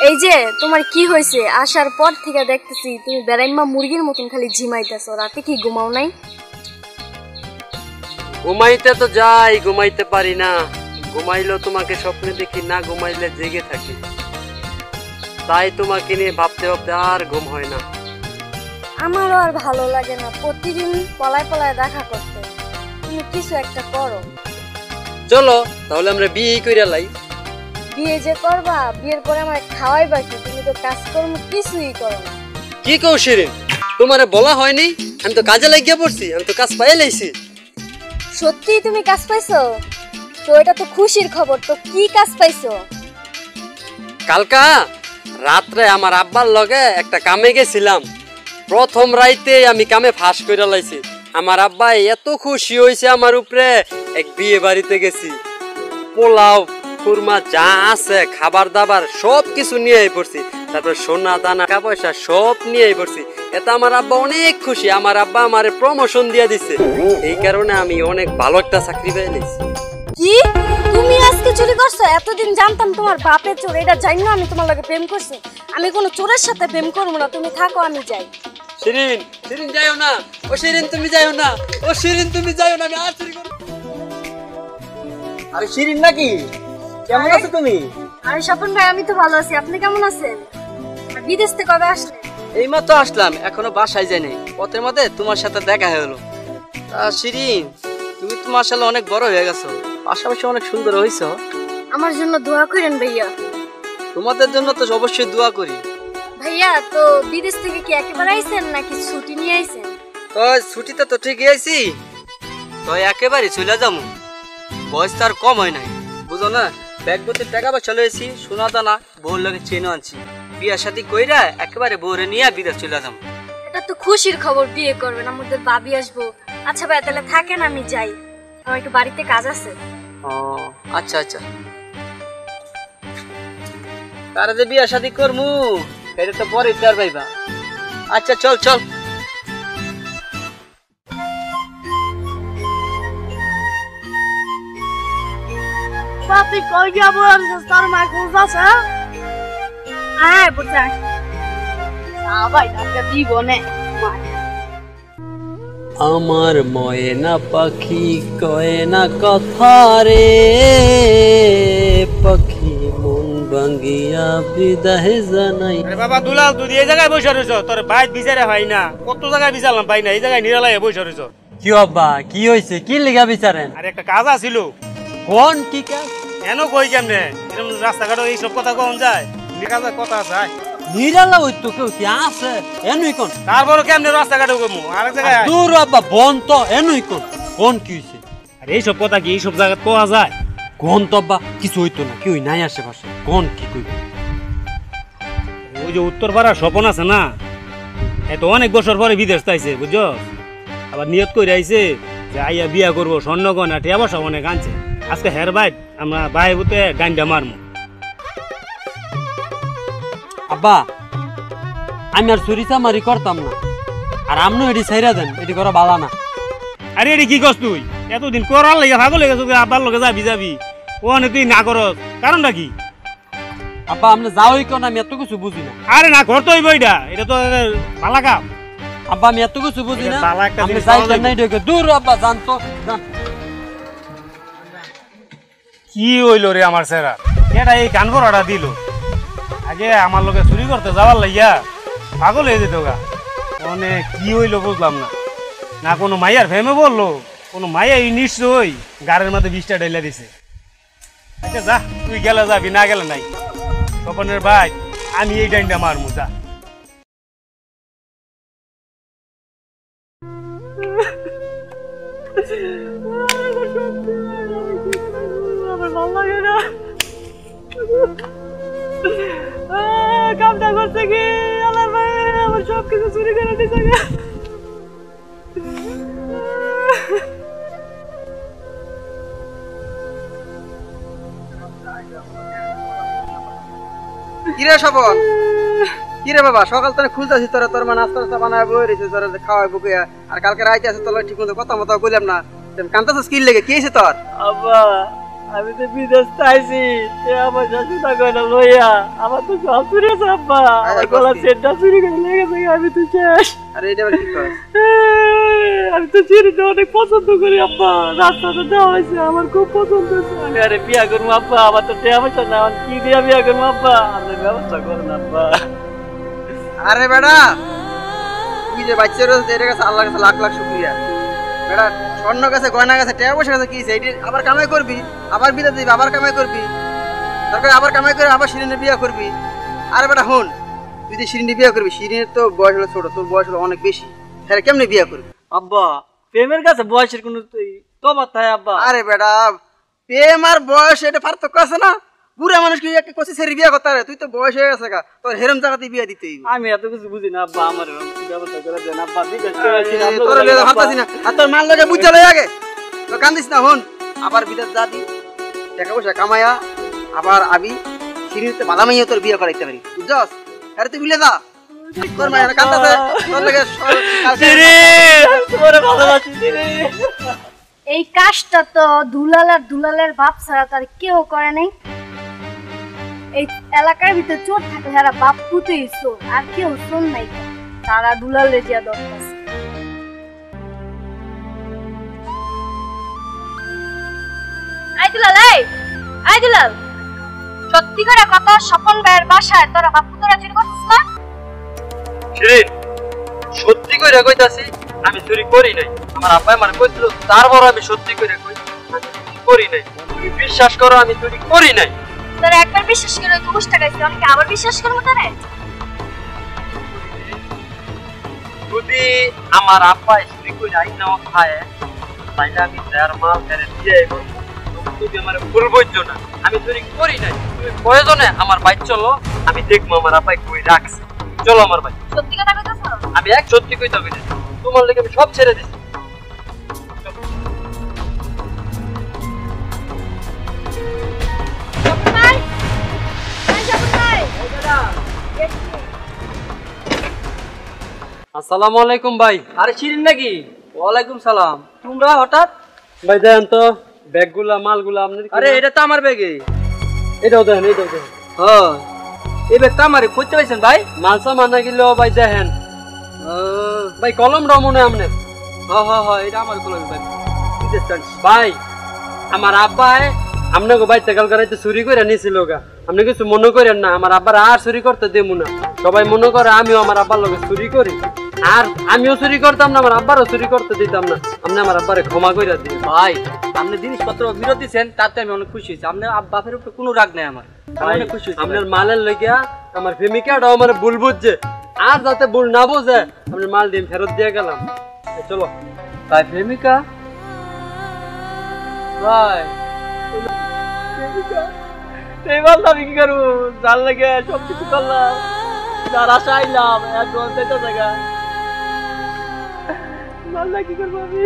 এই যে তোমার কি হয়েছে? আসার পর থেকে দেখতেছি তুমি বেড়াইমা মুরগির মতন খালি ঝিমাইতেছো, রাতে কি ঘুমাও নাই? ঘুমাইতে তো যাই, ঘুমাইতে পারি না। ঘুমাইলেও তোমাকে স্বপ্নে দেখি, না ঘুমাইলে জেগে থাকি। তাই তোমাকে নিয়ে ভাবতে ভাবতে আর ঘুম হয় না। আমারও আর ভালো লাগে না প্রতিদিন পলায় পলায় দেখা করতে। তুমি কিছু একটা করো। চলো তাহলে আমরা বিয়ে কইরা লাই। বিয়ে যে করবা, বিয়ের পরে আমার খাওয়াইবা কি? তুমি তো কাজকর্ম কিছুই করো না। কি কও শিরিন, তোমারে বলা হয়নি? আমি তো কাজে লাগিয়ে পড়ছি, আমি তো কাজ পাই লাইছি। সত্যি তুমি কাজ পাইছো? তো এটা তো খুশির খবর। তো কি কাজ পাইছো? কালকা রাত্রে আমার আব্বার লগে একটা কামে গেছিলাম। প্রথম রাইতে আমি কামে ফাঁস করে লাইছি। আমার আব্বা এত খুশি হয়েছে আমার উপরে। এক বিয়ে বাড়িতে গেছি, পোলাও কুরমা যা আছে খাবার দাবার সব কিছু নিয়ে পড়ছি। তারপর সোনা দানা টাকা পয়সা সব নিয়ে পড়ছি। এতে আমার আব্বা অনেক খুশি। আমার আব্বা আমারে প্রমোশন দিয়ে দিছে। এই কারণে আমি অনেক ভালো একটা চাকরি পেয়ে নিয়েছি। কি তুমি আজকে চুরি করছো? এতদিন জানতাম তোমার বাপে চোর, এটা জানি না আমি তোমার লগে প্রেম করছি। আমি কোনো চোরের সাথে প্রেম করবো না, তুমি থাকো আমি যাই। শিরিন, শিরিন যাইও না। ও শিরিন তুমি যাইও না। ও শিরিন তুমি যাইও না, আমি আর চুরি করব। আরে শিরিন নাকি? কেমন আছো তুমি? আরে স্বপন ভাই, আমি তো ভালো আছি। আপনি কেমন আছেন? বিদেশ থেকে কবে আসলেন? এইমাত্র আসলাম, এখনো বাসায় যাই নাই। পথের মধ্যে তোমার সাথে দেখা হলো। শিরিন, তুমি তো মাশাআল্লাহ অনেক বড় হয়ে গেছো, পাশাপাশি অনেক সুন্দর হইছো। আমার জন্য দোয়া করেন ভাইয়া। তোমাদের জন্য তো অবশ্যই দোয়া করি। ভাইয়া, তো বিদেশ থেকে কি একেবারে আইছেন নাকি ছুটি নিয়ে আইছেন? তো ছুটিতে তো ঠিকই আইছি, তো একেবারে চলে যাবো। বয়স তো আর কম হয় নাই, বুঝো না? ব্যাগ ভর্তি টাকা পয়সা লয়েছি, সোনা দানা, বউর লগে চেনও আনছি। বিয়া শাদী কইরা একেবারে বউরে নিয়ে বিদেশ চলে যাবো। এটা তো খুশির খবর, বিয়ে করবেন, আমাদের ভাবি আসবো। আচ্ছা ভাইয়া, তাহলে থাকেন, আমি যাই, আমার একটু বাড়িতে কাজ আছে। ও আচ্ছা আচ্ছা। তারা যে বিয়া শাদী করমু এটা তো পরে তার ভাইবা। আচ্ছা চল চল। পাপি কই যাব? তোর মা কোন আছে? আয় বুঝা সবাই টাকা দিব নে। আমার ময়না পাখি কয় না কথা রে, পাখি মন ভাঙ্গিয়া বিদায় জানাই। আরে বাবা দুলাল, তুই এই জায়গায় বসে রইছ? তোর বাইক বিচারে হয় না? কত জায়গায় বিচারলাম, পাই না। এই জায়গায় নিরালায় বসে রইছ। কি আব্বা, কি হয়েছে? কি লেগা বিচারেন? আর একটা কাজ আছিল। কোন কি কাজ? কেন কই কেমনে এরকম রাস্তাঘাটে এইসব কথা কখন যায়? কাজের কথা আছে। নিরালা ওই তো কেউ কি আছে? এনুই কোন? তারপরে কেমনে রাস্তাঘাটে কমু? আরেক জায়গায় দূর আব্বা, বন তো এনুই কোন? কোন কি হয়েছে? আর এইসব কথা কি এইসব জায়গায় কোয়া যায়? কোন তো আব্বা, কিছু হইতো না, কেউ নাই আশেপাশে। কোন কি কইব? ওই যে উত্তর পাড়ার স্বপন আছে না, এত অনেক বছর পরে বিদেশ তাইছে, বুঝছো? আবার নিয়ত করে আইছে যে আইয়া বিয়া করবো, স্বর্ণগয়না টিয়া পয়সা অনেক আনছে। আজকে হের বাইট আমরা ভাই বুতে গান্ডা মারমু। আব্বা, আমি আর চুরি চামারি করতাম না, আর আমনো এটি ছাইরা দেন, এটি করা বালা না। আরে এটি কি করছ তুই? এতদিন করার লেগে ভাগল লেগে তুই আব্বার লগে যাবি ও অনেক তুই না করস, কারণটা কি? আব্বা আপনি যাওই কোন, আমি এত কিছু বুঝি না। আরে না করতো এটা তো ভালা কাম। আব্বা আমি এত কিছু বুঝি না, বালা একটা আপনি জিনিস যাইতেন নাই ঢুকে। দূর আব্বা, জানতো কি হইল রে আমার সেরা? এটা এই কান ভরাটা দিল। আগে আমার লোকে চুরি করতে যাওয়ার লাগিয়া পাগল হয়ে যেত গা। অনেক কি হইলো বুঝলাম না। না কোনো মাইয়ার ফেমে বললো, কোনো মাইয়া নিশ্চয়ই গাড়ির মধ্যে 20টা ঢেলে দিছে। আচ্ছা যা, তুই গেলে যাবি, না গেলে নাই। তপনের ভাই, আমি এই ডাইনটা মারমু, যা। কামটা করছে কি আল্লাহ ভাই, আমার সব কিছু চুরি করে দিছে। কিরে স্বপন, কিরে বাবা, সকাল তো খুঁজতেছি তোরা, তোর মা নাস্তা টাস্তা বানায় বই রয়েছে, তোরা খাওয়াই বুকে। আর কালকে রাইতে আছে তোর ঠিক মতো কথা মতো বললাম না, কান্তাছিস কি লেগে? কি হয়েছে তোর? আব্বা আমি তো বিদেশ চাইছি আমার শাশুড়া গয়না লইয়া আমার তো সব চুরি আছে আব্বা আমার গলার সেটটা চুরি করে লেগেছে আমি তো শেষ। আরে এটা আবার কি কর? আমি তো চিনিটা অনেক পছন্দ করি আব্বা, রাস্তাটা দেওয়া হয়েছে আমার খুব পছন্দ হয়েছে। আমি আরে বিয়া করবো আব্বা, আমার তো টেয়া পয়সা না, আমার কি দিয়া বিয়া করবো আব্বা, আপনি ব্যবস্থা করুন আব্বা। আরে বেটা তুই যে বাচ্চা রয়েছে এটার কাছে আল্লাহর কাছে লাখ লাখ শুকরিয়া। বেটা স্বর্ণ কাছে গয়না কাছে টাকা পয়সা কাছে কি সেইটি আবার কামাই করবি, আবার বিদা দিবি, আবার কামাই করবি, তারপরে আবার কামাই করে আবার শিরিনের বিয়া করবি। আরে বেটা হন, তুই যে শিরিনের বিয়া করবি, শিরিনের তো বয়স হলো ছোট, তোর বয়স হলো অনেক বেশি, তাহলে কেমনে বিয়া করবি? আব্বা প্রেমের কাছে বয়সের কোনো তফাৎ নাই আব্বা। আরে বেটা প্রেম আর বয়স এটা পার্থক্য আছে না? বুড়া মানুষ কি একটা কচি ছেড়ে বিয়া করতে পারে? তুই তো বয়স হয়ে গেছে গা, তোর হেরম জায়গাতে বিয়া দিতে হইব। আমি এত কিছু বুঝি না আব্বা, আমার ব্যবস্থা করে দেন আব্বা। তোর বিয়া ভাবতাছি না, আর তোর মাল লগে বুঝা লই আগে, তো কান্দিস না। হন আবার বিদেশ যা দি, টাকা পয়সা কামায়া আবার আবি সিঁড়িতে বালা মাইয়া তোর বিয়া করাইতে পারি, বুঝছস? আরে তুই বিলে যা, তোর মায়ের কান্দাছে তোর লগে এই কাজটা তো দুলালের বাপ ছাড়া তার কেউ করে নাই। এই এলাকার ভিতরে চোর থাকে যারা বাপ পুতেই চোর, আর কেউ চোর নাই, তারা দুলালে যা দরকার। আই দুলাল সত্যি করে কথা, স্বপন ভাইয়ের বাসায় তোরা বাপ পুতরা চুরি করছিস না? শিরিন সত্যি কইরা কইতাছি আমি চুরি করি নাই। আমার আব্বা আমার কইছিল, তারপর আমি সত্যি কইরা কই আমি চুরি করি নাই। তুমি বিশ্বাস করো আমি চুরি করি নাই। তোরা একবার বিশ্বাস করে 10 টাকা দিছি, অনেকে আবার বিশ্বাস করবো তারে? যদি আমার আব্বা চুরি কইরা আইনা খায় তাইলে আমি তার মাল ফেরত দিয়ে আইব। তুমি আমার ভুল বুঝছো না, আমি চুরি করি নাই। তুমি প্রয়োজনে আমার বাইক চলো, আমি দেখবো আমার আব্বাই কই রাখছে। চলো আমার বাইক। সত্যি কথা কইতাছ? আমি এক সত্যি কইতে হবে, তোমার লেগে আমি সব ছেড়ে দিছি। আসসালামু আলাইকুম ভাই। আরে শিরিন নাকি? ওয়ালাইকুম সালাম। তোমরা হঠাৎ? ভাই দেন তো ব্যাগগুলা মালগুলা আপনার। আরে এটা তো আমার ব্যাগে। এটাও দেন, এটাও দেন। হ্যাঁ এই ব্যাগটা আমারে খুঁজতে পাইছেন ভাই? মাল সামান না গেলেও ভাই দেখেন। ভাই কলমটাও মনে হয় আপনার। হ্যাঁ হ্যাঁ হ্যাঁ এটা আমার কলম ব্যাগ। ভাই আমার আব্বাই আপনাকে বাইতে কাল করাইতে চুরি করে নিয়েছিল গা, আপনি কিছু মনে করেন না। আমার আব্বার আর চুরি করতে দেবো না। সবাই মনে করে আমিও আমার আব্বার লগে চুরি করি, আর আমিও চুরি করতাম না, আমার আব্বারও চুরি করতে দিতাম না। আপনি আমার আব্বারে ক্ষমা করে দিন ভাই। আপনি জিনিসপত্র বিরত দিচ্ছেন তাতে আমি অনেক খুশি হয়েছি। আপনার বাপের উপরে কোনো রাগ নাই আমার, অনেক খুশি হয়েছি। আপনার মালের লাগিয়া আমার প্রেমিকাটাও আমার ভুল বুঝছে, আর যাতে ভুল না বোঝে আপনার মাল দিয়ে ফেরত দিয়ে গেলাম। চলো ভাই প্রেমিকা ভাই এই বললাম আমি কি করবো? যার লাগে সব কিছু করলাম, যার আশা আইলাম এক ঘন্টা জায়গা কি করবো আমি?